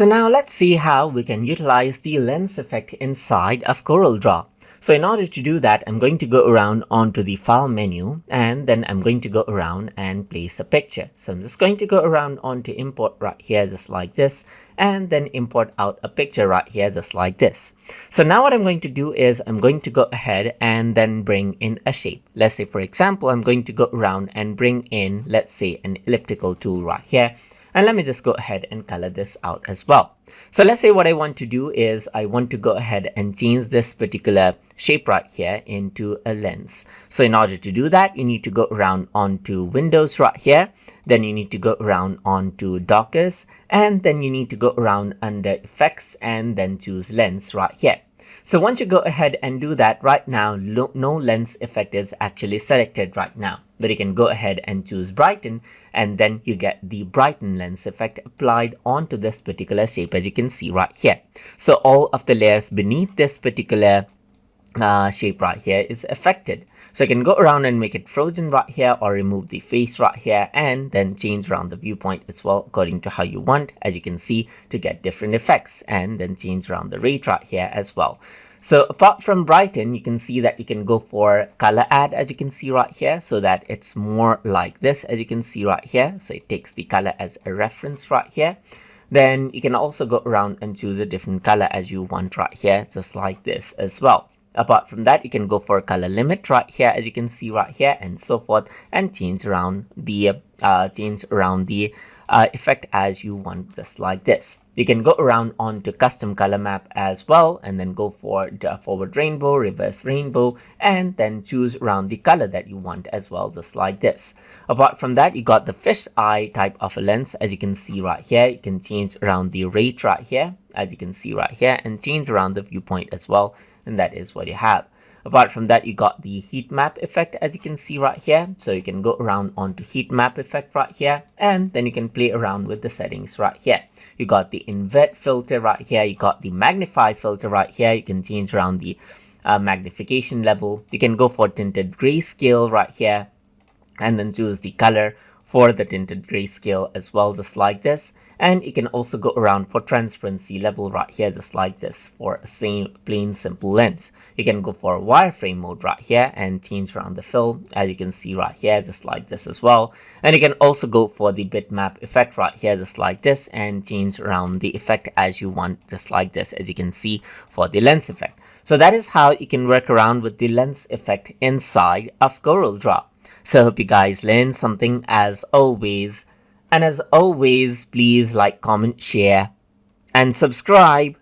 So now let's see how we can utilize the lens effect inside of Corel Draw. So in order to do that, I'm going to go around onto the file menu, and then I'm going to go around and place a picture. So I'm just going to go around onto import right here just like this, and then import out a picture right here just like this. So now what I'm going to do is I'm going to go ahead and then bring in a shape. Let's say, for example, I'm going to go around and bring in, let's say, an elliptical tool right here. And let me just go ahead and color this out as well. So let's say what I want to do is I want to go ahead and change this particular shape right here into a lens. So in order to do that, you need to go around onto Windows right here. Then you need to go around onto Dockers, and then you need to go around under Effects and then choose Lens right here. So once you go ahead and do that, right now, no lens effect is actually selected right now. But you can go ahead and choose Brighten, and then you get the Brighten lens effect applied onto this particular shape, as you can see right here. So all of the layers beneath this particular shape right here is affected. So I can go around and make it frozen right here, or remove the face right here, and then change around the viewpoint as well according to how you want, as you can see, to get different effects, and then change around the rate right here as well. So apart from Brighten, you can see that you can go for color add, as you can see right here, so that it's more like this, as you can see right here. So it takes the color as a reference right here. Then you can also go around and choose a different color as you want right here, just like this as well. Apart from that, you can go for color limit right here, as you can see right here, and so forth, and change around the effect as you want, just like this. You can go around onto custom color map as well, and then go for the forward rainbow, reverse rainbow, and then choose around the color that you want as well, just like this. Apart from that, you got the fish eye type of a lens, as you can see right here. You can change around the rate right here, as you can see right here, and change around the viewpoint as well, and that is what you have. Apart from that, you got the heat map effect, as you can see right here. So you can go around onto heat map effect right here, and then you can play around with the settings right here. You got the invert filter right here. You got the magnify filter right here. You can change around the magnification level. You can go for tinted grayscale right here, and then choose the color for the tinted grayscale as well, just like this. And you can also go around for transparency level right here, just like this, for a same plain simple lens. You can go for wireframe mode right here and change around the fill, as you can see right here, just like this as well. And you can also go for the bitmap effect right here, just like this, and change around the effect as you want, just like this, as you can see for the lens effect. So that is how you can work around with the lens effect inside of Corel Draw. So I hope you guys learned something as always. And as always, please like, comment, share, and subscribe.